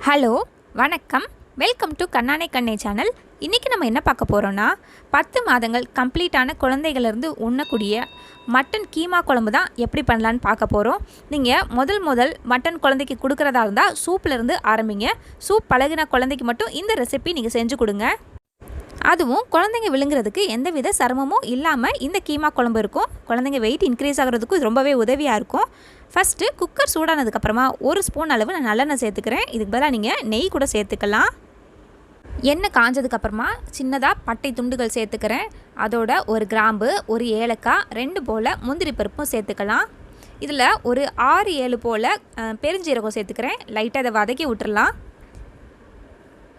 Hello வணக்கம், welcome to Kannana கண்ணே channel. இன்றைக்கி நம்ம என்ன பார்க்க போகிறோன்னா 10 மாதங்கள் கம்ப்ளீட்டான குழந்தைகளிருந்து உண்ணக்கூடிய மட்டன் கீமா குழம்பு தான் எப்படி பண்ணலான்னு பார்க்க போகிறோம். நீங்கள் முதல் மட்டன் குழந்தைக்கு கொடுக்குறதா இருந்தால் சூப்லேருந்து ஆரம்பிங்க. சூப் பழகின குழந்தைக்கு மட்டும் இந்த ரெசிபி நீங்கள் செஞ்சு கொடுங்க. அதுவும் குழந்தைங்க விழுங்குறதுக்கு எந்தவித சிரமமும் இல்லாமல் இந்த கீமா குழம்பு இருக்கும். குழந்தைங்க வெயிட் இன்க்ரீஸ் ஆகிறதுக்கும் இது ரொம்பவே உதவியாக இருக்கும். ஃபஸ்ட்டு குக்கர் சூடானதுக்கப்புறமா 1 ஸ்பூன் அளவு நான் நல்லெண்ணெய் சேர்த்துக்கிறேன். இதுக்கு பதிலாக நீங்கள் நெய் கூட சேர்த்துக்கலாம். எண்ணெய் காஞ்சதுக்கப்புறமா சின்னதாக பட்டை துண்டுகள் சேர்த்துக்கிறேன். அதோட 1 கிராம்பு, 1 ஏலக்காய், 2 போல் முந்திரி பருப்பும் சேர்த்துக்கலாம். இதில் ஒரு 6-7 போல் பெருஞ்சீரகம் சேர்த்துக்கிறேன். லைட்டாக இதை வதக்கி விட்டுறலாம்.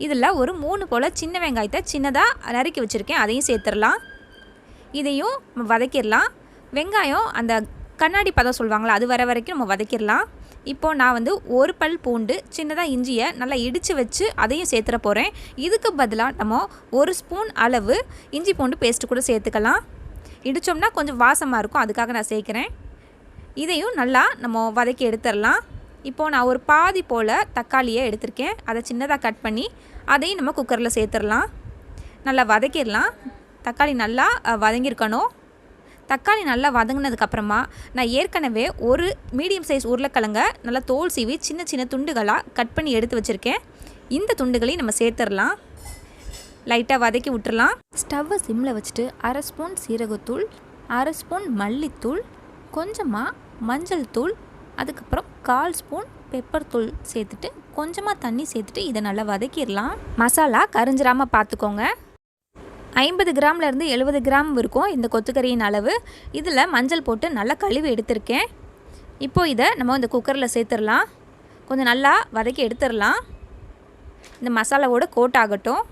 இதில் ஒரு 3 போல் சின்ன வெங்காயத்தை சின்னதாக நறுக்கி வச்சுருக்கேன், அதையும் சேர்த்துடலாம். இதையும் வதக்கிடலாம். வெங்காயம் அந்த கண்ணாடி பதம் சொல்லுவாங்களா, அது வர வரைக்கும் நம்ம வதக்கிடலாம். இப்போது நான் 1 பல் பூண்டு, சின்னதாக இஞ்சியை நல்லா இடித்து வச்சு அதையும் சேர்த்துற போகிறேன். இதுக்கு பதிலாக நம்ம 1 ஸ்பூன் அளவு இஞ்சி பூண்டு பேஸ்ட்டு கூட சேர்த்துக்கலாம். இடித்தோம்னா கொஞ்சம் வாசமாக இருக்கும், அதுக்காக நான் சேர்க்குறேன். இதையும் நல்லா நம்ம வதக்கி எடுத்துடலாம். இப்போது நான் ஒரு பாதி போல் தக்காளியை எடுத்திருக்கேன், அதை சின்னதாக கட் பண்ணி அதையும் நம்ம குக்கரில் சேர்த்துடலாம். நல்லா வதக்கிடலாம். தக்காளி நல்லா வதங்கியிருக்கணும். தக்காளி நல்லா வதங்கினதுக்கப்புறமா நான் ஏற்கனவே ஒரு மீடியம் சைஸ் உருளைக்கிழங்க நல்லா தோல் சீவி சின்ன சின்ன துண்டுகளாக கட் பண்ணி எடுத்து வச்சுருக்கேன். இந்த துண்டுகளையும் நம்ம சேர்த்துடலாம். லைட்டாக வதக்கி விட்டுறலாம். ஸ்டவ்வை சிம்மில் வச்சுட்டு 1/2 ஸ்பூன் சீரகத்தூள், 1/2 ஸ்பூன் மல்லித்தூள், கொஞ்சமாக மஞ்சள் தூள், அதுக்கப்புறம் 1/4 ஸ்பூன் பெப்பர் தூள் சேர்த்துட்டு கொஞ்சமாக தண்ணி சேர்த்துட்டு இதை நல்லா வதக்கிடலாம். மசாலா கரிஞ்சிராமல் பார்த்துக்கோங்க. 50 கிராம்லேருந்து 70 கிராம் இருக்கும் இந்த கொத்துக்கறியின் அளவு. இதில் மஞ்சள் போட்டு நல்லா கழுவி எடுத்திருக்கேன். இப்போது இதை நம்ம இந்த குக்கரில் சேர்த்துடலாம். கொஞ்சம் நல்லா வதக்கி எடுத்துடலாம். இந்த மசாலாவோட கோட் ஆகட்டும்.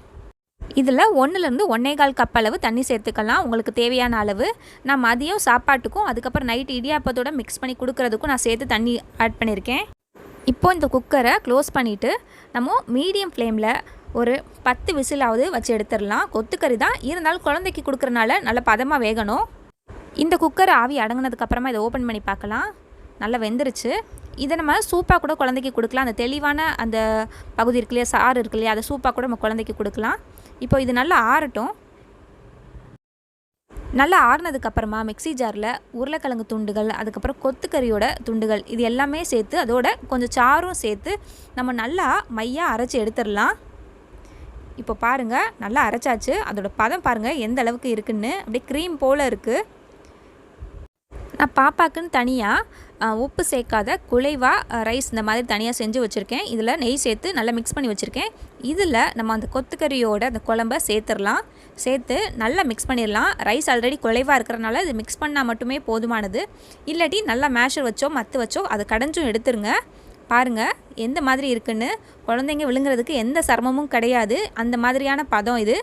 இதில் 1லேருந்து 1.25 கப் அளவு தண்ணி சேர்த்துக்கலாம், உங்களுக்கு தேவையான அளவு. நான் மதியம் சாப்பாட்டுக்கும் அதுக்கப்புறம் நைட்டு இடியாப்பத்தோடு மிக்ஸ் பண்ணி கொடுக்குறதுக்கும் நான் சேர்த்து தண்ணி ஆட் பண்ணியிருக்கேன். இப்போது இந்த குக்கரை க்ளோஸ் பண்ணிவிட்டு நம்ம மீடியம் ஃப்ளேமில் ஒரு 10 விசிலாவது வச்சு எடுத்துடலாம். கொத்துக்கறி தான் இருந்தாலும் குழந்தைக்கு கொடுக்குறனால நல்ல பதமாக வேகணும். இந்த குக்கர் ஆவி அடங்கினதுக்கப்புறமா இதை ஓப்பன் பண்ணி பார்க்கலாம். நல்லா வெந்துருச்சு. இதை நம்ம சூப்பாக கூட குழந்தைக்கு கொடுக்கலாம். அந்த தெளிவான அந்த பகுதி இருக்கு இல்லையா, சாறு இருக்கு இல்லையா, அதை சூப்பாக கூட நம்ம குழந்தைக்கு கொடுக்கலாம். இப்போ இது நல்லா ஆறட்டும். நல்லா ஆறுனதுக்கப்புறமா மிக்ஸி ஜாரில் உருளைக்கிழங்கு துண்டுகள், அதுக்கப்புறம் கொத்துக்கறியோட துண்டுகள் இது எல்லாமே சேர்த்து அதோட கொஞ்சம் சாரும் சேர்த்து நம்ம நல்லா மையாக அரைச்சி எடுத்துடலாம். இப்போ பாருங்கள், நல்லா அரைச்சாச்சு. அதோட பதம் பாருங்கள் எந்த அளவுக்கு இருக்குன்னு, அப்படியே க்ரீம் போல் இருக்குது. நான் பாப்பாக்குன்னு தனியாக உப்பு சேர்க்காத குழைவாக ரைஸ் இந்த மாதிரி தனியாக செஞ்சு வச்சுருக்கேன். இதில் நெய் சேர்த்து நல்லா மிக்ஸ் பண்ணி வச்சுருக்கேன். இதில் நம்ம அந்த கொத்துக்கறியோட அந்த குழம்ப சேர்த்துடலாம். சேர்த்து நல்லா மிக்ஸ் பண்ணிடலாம். ரைஸ் ஆல்ரெடி குழைவாக இருக்கிறனால இது மிக்ஸ் பண்ணால் மட்டுமே போதுமானது. இல்லாட்டி நல்லா மேஷர் வச்சோ மத்து வச்சோ அதை கடைஞ்சும் எடுத்துருங்க. பாருங்கள் எந்த மாதிரி இருக்குன்னு. குழந்தைங்க விழுங்குறதுக்கு எந்த சிரமமும் கிடையாது. அந்த மாதிரியான பதம் இது.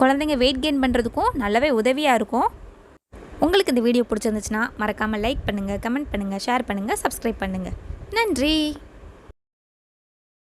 குழந்தைங்க வெயிட் கெயின் பண்ணுறதுக்கும் நல்லாவே உதவியாக இருக்கும். உங்களுக்கு இந்த வீடியோ பிடிச்சிருந்துச்சுன்னா மறக்காமல் லைக் பண்ணுங்கள், கமெண்ட் பண்ணுங்கள், ஷேர் பண்ணுங்கள், சப்ஸ்கிரைப் பண்ணுங்கள். நன்றி.